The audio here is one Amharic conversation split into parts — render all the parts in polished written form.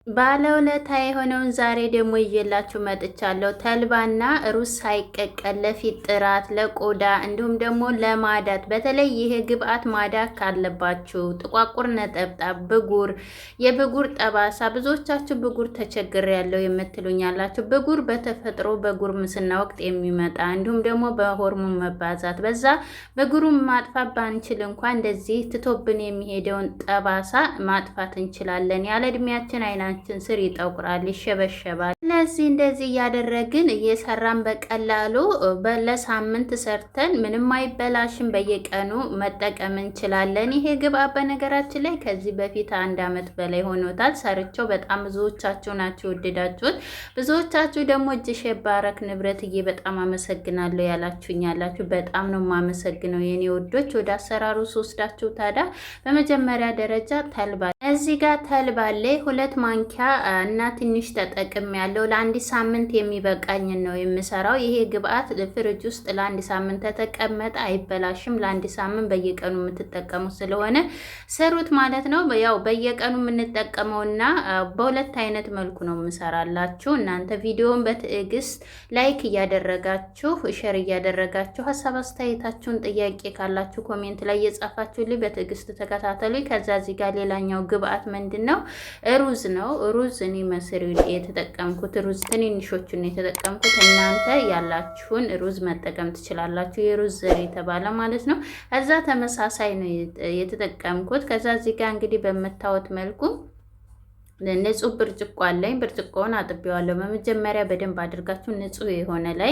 ባለውለታ የሆነውን ዛሬ ደግሞ ይዤላችሁ መጥቻለሁ። ተልባና ሩዝ ሳይቀቀል ለፊት ጥራት፣ ለቆዳ እንዲሁም ደግሞ ለማዳት፣ በተለይ ይሄ ግብአት ማዳት ካለባችሁ ጥቋቁር ነጠብጣብ፣ ብጉር፣ የብጉር ጠባሳ፣ ብዙዎቻችሁ ብጉር ተቸግሬያለሁ የምትሉኛላችሁ። ብጉር በተፈጥሮ በጉርምስና ወቅት የሚመጣ እንዲሁም ደግሞ በሆርሞን መባዛት በዛ ብጉሩን ማጥፋት ባንችል እንኳን እንደዚህ ትቶብን የሚሄደውን ጠባሳ ማጥፋት እንችላለን። ያለ እድሜያችን አይና ስር ይጠቁራል፣ ይሸበሸባል። ስለዚህ እንደዚህ እያደረግን እየሰራን በቀላሉ ለሳምንት ሰርተን ምንም አይበላሽም በየቀኑ መጠቀም እንችላለን። ይሄ ግብአት በነገራችን ላይ ከዚህ በፊት 1 ዓመት በላይ ሆኖታል ሰርቸው። በጣም ብዙዎቻችሁ ናችሁ ወደዳችሁት። ብዙዎቻችሁ ደግሞ እጅሽ ይባረክ ንብረትዬ በጣም አመሰግናለሁ ያላችሁኝ ያላችሁ፣ በጣም ነው የማመሰግነው የኔ ወዶች። ወደ አሰራሩ ስወስዳችሁ ታዲያ በመጀመሪያ ደረጃ ተልባ እዚህ ጋር ተልባ ላይ 2 ማንኪያ እና ትንሽ ተጠቅም ያለው ለአንድ ሳምንት የሚበቃኝ ነው የምሰራው። ይሄ ግብአት ፍሪጅ ውስጥ ለአንድ ሳምንት ተተቀመጠ አይበላሽም። ለአንድ ሳምንት በየቀኑ የምትጠቀሙ ስለሆነ ሰሩት ማለት ነው። ያው በየቀኑ የምንጠቀመውና በሁለት አይነት መልኩ ነው የምሰራላችሁ። እናንተ ቪዲዮውን በትዕግስት ላይክ እያደረጋችሁ ሼር እያደረጋችሁ ሀሳብ አስተያየታችሁን ጥያቄ ካላችሁ ኮሜንት ላይ እየጻፋችሁልኝ በትዕግስት ተከታተሉ። ከዛ እዚህ ጋር ሌላኛው ግብአት ምንድነው? ሩዝ ነው። ሩዝ እኔ መስሪ የተጠቀምኩት ሩዝ ትንንሾቹን የተጠቀምኩት። እናንተ ያላችሁን ሩዝ መጠቀም ትችላላችሁ። የሩዝ ዘር የተባለ ማለት ነው። ከዛ ተመሳሳይ ነው የተጠቀምኩት። ከዛ እዚህ ጋር እንግዲህ በመታወት መልኩ ንጹህ ብርጭቆ አለኝ። ብርጭቆውን አጥቤዋለሁ። በመጀመሪያ በደንብ አድርጋችሁ ንጹህ የሆነ ላይ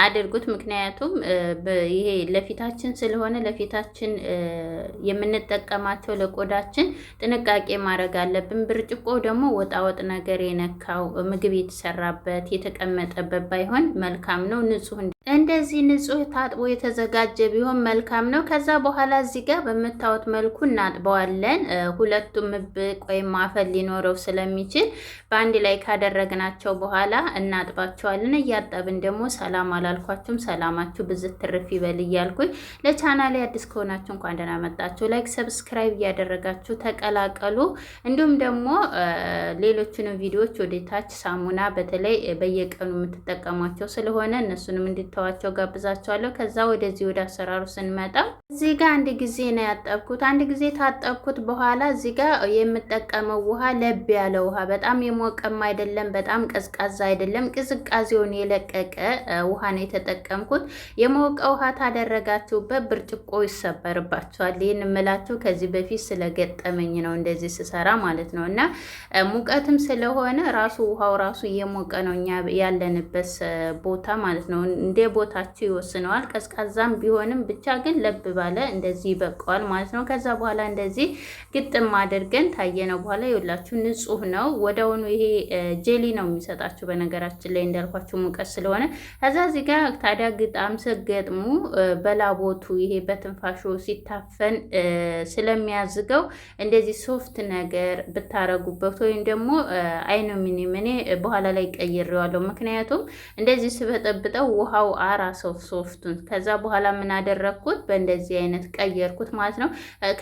አድርጉት። ምክንያቱም ይሄ ለፊታችን ስለሆነ ለፊታችን የምንጠቀማቸው ለቆዳችን ጥንቃቄ ማድረግ አለብን። ብርጭቆ ደግሞ ወጣወጥ ነገር የነካው ምግብ የተሰራበት የተቀመጠበት ባይሆን መልካም ነው። ንጹህ እንደዚህ ንጹህ ታጥቦ የተዘጋጀ ቢሆን መልካም ነው። ከዛ በኋላ እዚህ ጋር በምታዩት መልኩ እናጥበዋለን። ሁለቱም ምብቅ ወይም አፈር ሊኖረው ስለሚችል በአንድ ላይ ካደረግናቸው በኋላ እናጥባቸዋለን። እያጠብን ደግሞ ሰላም አላልኳችሁም፣ ሰላማችሁ ብዝት ትርፍ ይበል እያልኩኝ ለቻናሌ አዲስ ከሆናችሁ እንኳን ደህና መጣችሁ። ላይክ ሰብስክራይብ እያደረጋችሁ ተቀላቀሉ። እንዲሁም ደግሞ ሌሎችንም ቪዲዮዎች ወደ ታች ሳሙና በተለይ በየቀኑ የምትጠቀሟቸው ስለሆነ እነሱንም እንድትተዋቸው ጋብዛቸዋለሁ። ከዛ ወደዚህ ወደ አሰራሩ ስንመጣ እዚህ ጋር አንድ ጊዜ ነው ያጠብኩት። አንድ ጊዜ ታጠብኩት በኋላ እዚህ ጋር የምጠቀመው ውሃ ለብ ያለ ውሃ፣ በጣም የሞቀም አይደለም በጣም ቀዝቃዛ አይደለም፣ ቅዝቃዜውን የለቀቀ ውሃ ነው የተጠቀምኩት። የሞቀ ውሃ ታደረጋችሁበት ብርጭቆ ይሰበርባችኋል። ይህን እምላችሁ ከዚህ በፊት ስለገጠመኝ ነው እንደዚህ ስሰራ ማለት ነው። እና ሙቀትም ስለሆነ ራሱ ውሃው ራሱ እየሞቀ ነው እኛ ያለንበት ቦታ ማለት ነው። እንደ ቦታችሁ ይወስነዋል። ቀዝቃዛም ቢሆንም ብቻ ግን ለብ ባለ እንደዚህ ይበቃዋል ማለት ነው። ከዛ በኋላ እንደዚህ ግጥም አድርገን ታየነው በኋላ ይኸውላችሁ ንጹህ ነው ወደውኑ። ይሄ ጄሊ ነው የሚሰጣችሁ በነገራችን ላይ እንዳልኳችሁ ሙቀት ስለሆነ። ከዛ እዚህ ጋር ታዲያ ግጣም ስገጥሙ በላቦቱ ይሄ በትንፋሹ ሲታፈን ስለሚያዝገው እንደዚህ ሶፍት ነገር ብታረጉበት ወይም ደግሞ አይኖሚኒየም እኔ በኋላ ላይ ቀይሬዋለሁ። ምክንያቱም እንደዚህ ስበጠብጠው ውሃው አራሰው ሶፍቱን። ከዛ በኋላ ምን አደረግኩት በእንደዚህ አይነት ቀየርኩት ማለት ነው።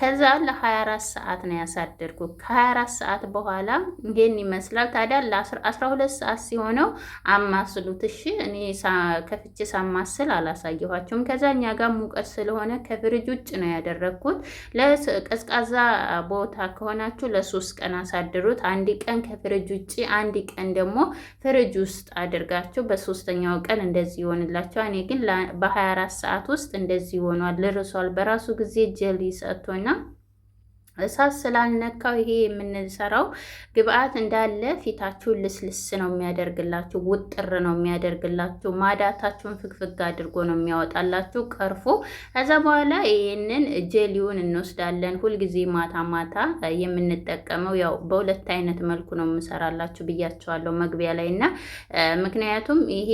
ከዛ ለ24 ሰዓት ነው ያሳደርኩት። ከ24 ሰዓት በኋላ ይሄን ይመስላል። ታዲያ ለ12 ሰዓት ሲሆነው አማስሉት። እሺ እኔ ከፍቼ ሳማስል አላሳየኋችሁም። ከዛ እኛ ጋር ሙቀት ስለሆነ ከፍሪጅ ውጭ ነው ያደረግኩት። ለቀዝቃዛ ቦታ ከሆናችሁ ለ3 ቀን አሳድሩት። 1 ቀን ከፍሪጅ ውጭ፣ 1 ቀን ደግሞ ፍሪጅ ውስጥ አድርጋችሁ በሶስተኛው ቀን እንደዚህ ይሆንላችኋል። እኔ ግን በ24 ሰዓት ውስጥ እንደዚህ ሆኗል። ልርሷል በራሱ ጊዜ ጀሊ ሰጥቶና እሳት ስላልነካው ይሄ የምንሰራው ግብአት እንዳለ ፊታችሁን ልስልስ ነው የሚያደርግላችሁ፣ ውጥር ነው የሚያደርግላችሁ፣ ማዳታችሁን ፍግፍግ አድርጎ ነው የሚያወጣላችሁ ቀርፎ። ከዛ በኋላ ይሄንን ጄሊውን እንወስዳለን። ሁልጊዜ ማታ ማታ የምንጠቀመው ያው በሁለት አይነት መልኩ ነው የምሰራላችሁ ብያቸዋለሁ መግቢያ ላይ እና ምክንያቱም ይሄ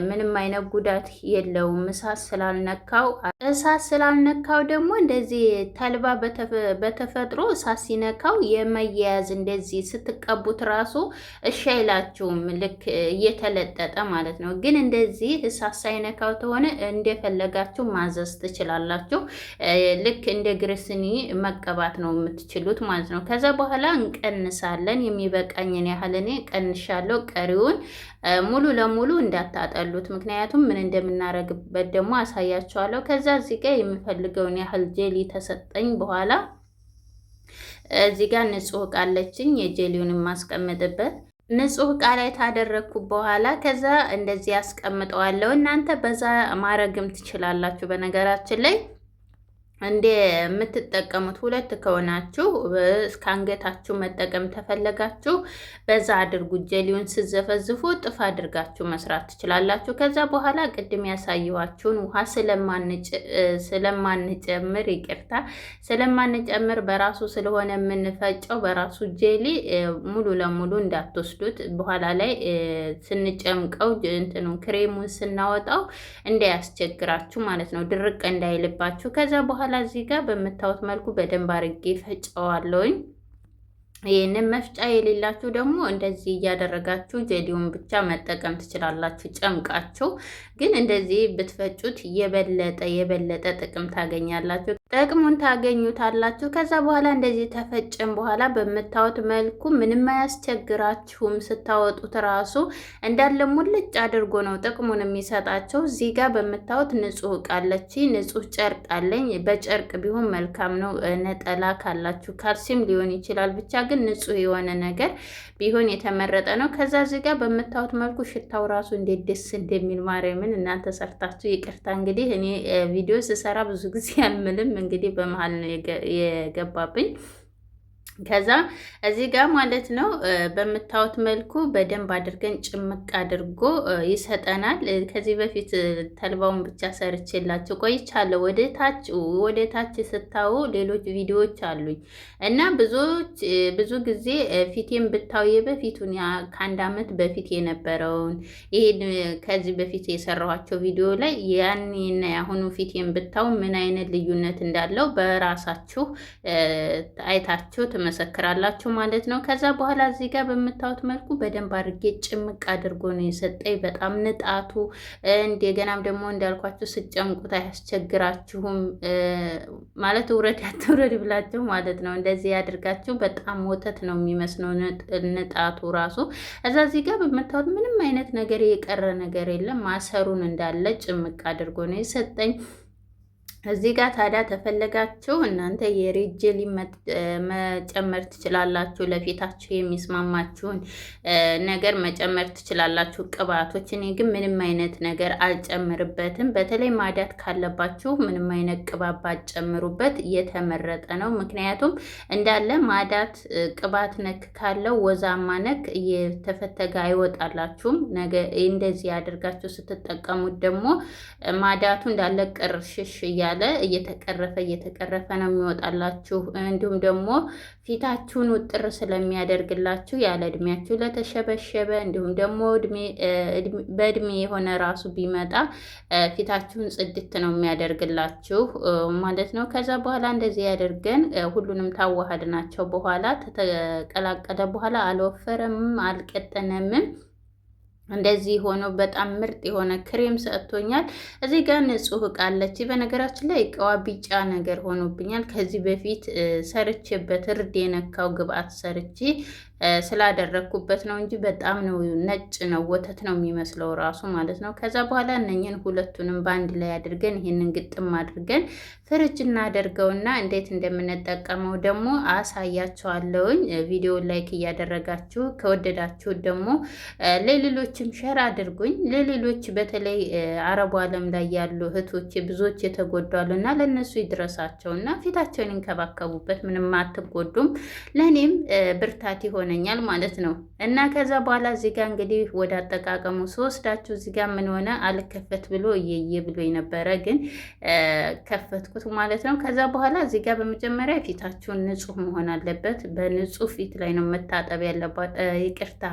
ምንም አይነት ጉዳት የለውም እሳት ስላልነካው። እሳት ስላልነካው ደግሞ እንደዚህ ተልባ በተፈጥሮ እሳት ሲነካው የመያያዝ እንደዚህ ስትቀቡት ራሱ እሺ አይላችሁም፣ ልክ እየተለጠጠ ማለት ነው። ግን እንደዚህ እሳት ሳይነካው ተሆነ እንደፈለጋችሁ ማዘዝ ትችላላችሁ። ልክ እንደ ግርስኒ መቀባት ነው የምትችሉት ማለት ነው። ከዛ በኋላ እንቀንሳለን። የሚበቃኝን ያህል እኔ ቀንሻለሁ። ቀሪውን ሙሉ ለሙሉ እንዳታጠሉት፣ ምክንያቱም ምን እንደምናረግበት ደግሞ አሳያችኋለሁ። ከዛ እዚህ ጋር የምፈልገውን ያህል ጄሊ ተሰጠኝ። በኋላ እዚህ ጋር ንጹህ እቃ አለችኝ የጄሊውን የማስቀምጥበት ንጹህ እቃ ላይ ታደረግኩ በኋላ ከዛ እንደዚህ ያስቀምጠዋለሁ። እናንተ በዛ ማረግም ትችላላችሁ። በነገራችን ላይ እንደ የምትጠቀሙት ሁለት ከሆናችሁ እስከ አንገታችሁ መጠቀም ተፈለጋችሁ በዛ አድርጉ። ጀሊውን ስዘፈዝፉ ጥፍ አድርጋችሁ መስራት ትችላላችሁ። ከዛ በኋላ ቅድም ያሳየኋችሁን ውሃ ስለማንጨምር ስለማንጨምር በራሱ ስለሆነ የምንፈጨው በራሱ ጄሊ ሙሉ ለሙሉ እንዳትወስዱት። በኋላ ላይ ስንጨምቀው እንትኑ ክሬሙን ስናወጣው እንዳያስቸግራችሁ ማለት ነው፣ ድርቅ እንዳይልባችሁ። ከዛ በኋላ እዚህ ጋር በምታዩት መልኩ በደንብ አድርጌ ፈጨዋለሁኝ። ይህንን መፍጫ የሌላችሁ ደግሞ እንደዚህ እያደረጋችሁ ጄሊውን ብቻ መጠቀም ትችላላችሁ። ጨምቃችሁ ግን እንደዚህ ብትፈጩት የበለጠ ጥቅም ታገኛላችሁ፣ ጥቅሙን ታገኙታላችሁ። ከዛ በኋላ እንደዚህ ተፈጨን በኋላ በምታዩት መልኩ ምንም አያስቸግራችሁም። ስታወጡት ራሱ እንዳለ ሙልጭ አድርጎ ነው ጥቅሙን የሚሰጣቸው። እዚህ ጋር በምታዩት ንጹህ እቃ አለች፣ ንጹህ ጨርቅ አለኝ። በጨርቅ ቢሆን መልካም ነው። ነጠላ ካላችሁ ካልሲም ሊሆን ይችላል። ብቻ ግን ንጹህ የሆነ ነገር ቢሆን የተመረጠ ነው። ከዛ እዚህ ጋር በምታዩት መልኩ ሽታው ራሱ እንዴት ደስ እንደሚል ማርያምን እናንተ ሰርታችሁ ይቅርታ። እንግዲህ እኔ ቪዲዮ ስሰራ ብዙ ጊዜ አልምልም፣ እንግዲህ በመሀል ነው የገባብኝ። ከዛ እዚህ ጋር ማለት ነው በምታዩት መልኩ በደንብ አድርገን ጭምቅ አድርጎ ይሰጠናል። ከዚህ በፊት ተልባውን ብቻ ሰርቼላችሁ ቆይቻለሁ። ወደ ታች ስታዩ ሌሎች ቪዲዮዎች አሉኝ እና ብዙ ጊዜ ፊቴን ብታዩ የበፊቱን ከአንድ ዓመት በፊት የነበረውን ይሄን ከዚህ በፊት የሰራኋቸው ቪዲዮ ላይ ያኔና ያሁኑ ፊቴን ብታዩ ምን አይነት ልዩነት እንዳለው በራሳችሁ አይታችሁ መሰክራላችሁ ማለት ነው። ከዛ በኋላ እዚህ ጋር በምታዩት መልኩ በደንብ አድርጌ ጭምቅ አድርጎ ነው የሰጠኝ። በጣም ንጣቱ እንደገናም ደግሞ እንዳልኳችሁ ስጨምቁት አያስቸግራችሁም ማለት ውረድ ያትውረድ ብላችሁ ማለት ነው። እንደዚህ ያድርጋችሁ። በጣም ወተት ነው የሚመስለው ንጣቱ ራሱ። እዛ እዚህ ጋር በምታዩት ምንም አይነት ነገር የቀረ ነገር የለም። ማሰሩን እንዳለ ጭምቅ አድርጎ ነው የሰጠኝ። እዚህ ጋር ታዲያ ተፈለጋችሁ እናንተ የሬት ጄሊ መጨመር ትችላላችሁ። ለፊታችሁ የሚስማማችሁን ነገር መጨመር ትችላላችሁ፣ ቅባቶች። እኔ ግን ምንም አይነት ነገር አልጨምርበትም። በተለይ ማዳት ካለባችሁ ምንም አይነት ቅባት ባትጨምሩበት የተመረጠ ነው። ምክንያቱም እንዳለ ማዳት ቅባት ነክ ካለው ወዛማ ነክ እየተፈተገ አይወጣላችሁም። እንደዚህ አድርጋችሁ ስትጠቀሙት ደግሞ ማዳቱ እንዳለ ቅርሽሽ እያለ እየተቀረፈ ነው የሚወጣላችሁ። እንዲሁም ደግሞ ፊታችሁን ውጥር ስለሚያደርግላችሁ ያለ እድሜያችሁ ለተሸበሸበ እንዲሁም ደግሞ በእድሜ የሆነ ራሱ ቢመጣ ፊታችሁን ጽድት ነው የሚያደርግላችሁ ማለት ነው። ከዛ በኋላ እንደዚህ ያደርገን ሁሉንም ታዋሃድናቸው በኋላ ተቀላቀለ በኋላ አልወፈረምም አልቀጠነምም። እንደዚህ ሆኖ በጣም ምርጥ የሆነ ክሬም ሰጥቶኛል። እዚህ ጋር ንጹህ እቃ አለች። በነገራችን ላይ እቃዋ ቢጫ ነገር ሆኖብኛል። ከዚህ በፊት ሰርቼበት እርድ የነካው ግብአት ሰርቼ ስላደረግኩበት ነው እንጂ በጣም ነው ነጭ ነው፣ ወተት ነው የሚመስለው ራሱ ማለት ነው። ከዛ በኋላ እነኝን ሁለቱንም በአንድ ላይ አድርገን ይህንን ግጥም አድርገን ፍሪጅ እናደርገውና እንዴት እንደምንጠቀመው ደግሞ አሳያቸዋለሁኝ። ቪዲዮ ላይክ እያደረጋችሁ ከወደዳችሁ ደግሞ ለሌሎችም ሸር አድርጉኝ። ለሌሎች በተለይ አረቡ ዓለም ላይ ያሉ እህቶች ብዙዎች የተጎዳሉ እና ለነሱ ይድረሳቸውና ፊታቸውን ይንከባከቡበት። ምንም አትጎዱም፣ ለእኔም ብርታት ይሆነ ማለት ነው። እና ከዛ በኋላ እዚህ ጋር እንግዲህ ወደ አጠቃቀሙ ስወስዳችሁ እዚህ ጋር ምን ሆነ አልከፈት ብሎ እየየ ብሎ የነበረ ግን ከፈትኩት ማለት ነው። ከዛ በኋላ እዚህ ጋር በመጀመሪያ ፊታችሁን ንጹህ መሆን አለበት። በንጹህ ፊት ላይ ነው መታጠብ ያለባት። ይቅርታ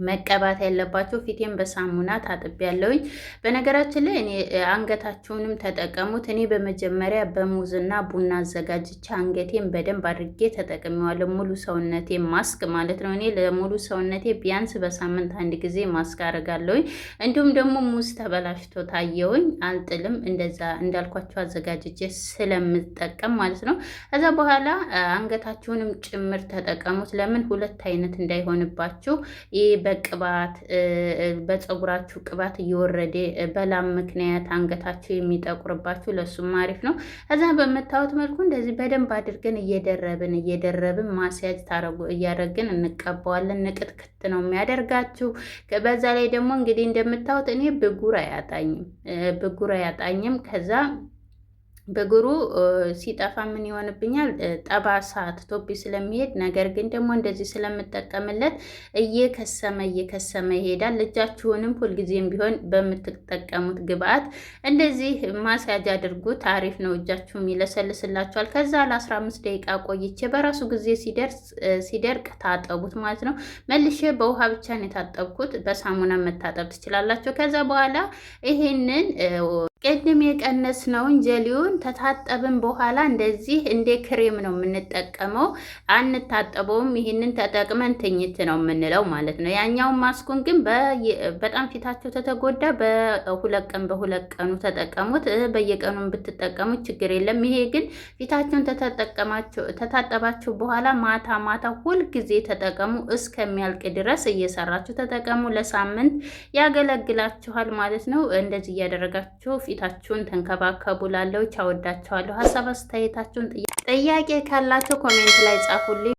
መቀባት ያለባቸው። ፊቴን በሳሙና ታጥቤያለሁኝ። በነገራችን ላይ እኔ አንገታችሁንም ተጠቀሙት። እኔ በመጀመሪያ በሙዝና ቡና አዘጋጅቼ አንገቴን በደንብ አድርጌ ተጠቅሜዋለሁ። ሙሉ ሰውነቴ ማስክ ማለት ነው። እኔ ለሙሉ ሰውነቴ ቢያንስ በሳምንት አንድ ጊዜ ማስክ አደርጋለሁኝ። እንዲሁም ደግሞ ሙዝ ተበላሽቶ ታየውኝ አልጥልም። እንደዛ እንዳልኳቸው አዘጋጅቼ ስለምጠቀም ማለት ነው። ከዛ በኋላ አንገታችሁንም ጭምር ተጠቀሙት። ለምን ሁለት አይነት እንዳይሆንባችሁ በቅባት በፀጉራችሁ ቅባት እየወረደ በላም ምክንያት አንገታችሁ የሚጠቁርባችሁ ለሱም አሪፍ ነው። ከዛ በምታዩት መልኩ እንደዚህ በደንብ አድርገን እየደረብን ማስያዝ እያደረግን እንቀባዋለን። ንቅጥክት ነው የሚያደርጋችሁ። በዛ ላይ ደግሞ እንግዲህ እንደምታዩት እኔ ብጉር አያጣኝም። ከዛ ብጉሩ ሲጠፋ ምን ይሆንብኛል? ጠባሳ ትቶቢ ስለሚሄድ። ነገር ግን ደግሞ እንደዚህ ስለምጠቀምለት እየከሰመ ይሄዳል። እጃችሁንም ሁልጊዜም ቢሆን በምትጠቀሙት ግብአት እንደዚህ ማስያጅ አድርጉት። አሪፍ ነው። እጃችሁም ይለሰልስላችኋል። ከዛ ለ15 ደቂቃ ቆይቼ በራሱ ጊዜ ሲደርቅ ታጠቡት ማለት ነው። መልሼ በውሃ ብቻ ነው የታጠብኩት። በሳሙና መታጠብ ትችላላችሁ። ከዛ በኋላ ይሄንን ቅድም የቀነስነውን ጀሊውን ተታጠብን በኋላ እንደዚህ እንደ ክሬም ነው የምንጠቀመው። አንታጠበውም። ይህንን ተጠቅመን ትኝት ነው የምንለው ማለት ነው። ያኛውን ማስኩን ግን በጣም ፊታቸው ተተጎዳ በሁለት ቀኑ ተጠቀሙት። በየቀኑን ብትጠቀሙት ችግር የለም። ይሄ ግን ፊታቸውን ተታጠባችሁ በኋላ ማታ ሁልጊዜ ተጠቀሙ። እስከሚያልቅ ድረስ እየሰራችሁ ተጠቀሙ። ለሳምንት ያገለግላችኋል ማለት ነው። እንደዚህ እያደረጋችሁ ፊታችሁን ተንከባከቡ። ላለው ቻው፣ ወዳችኋለሁ። ሀሳብ አስተያየታችሁን ጥያቄ ካላችሁ ኮሜንት ላይ ጻፉልኝ።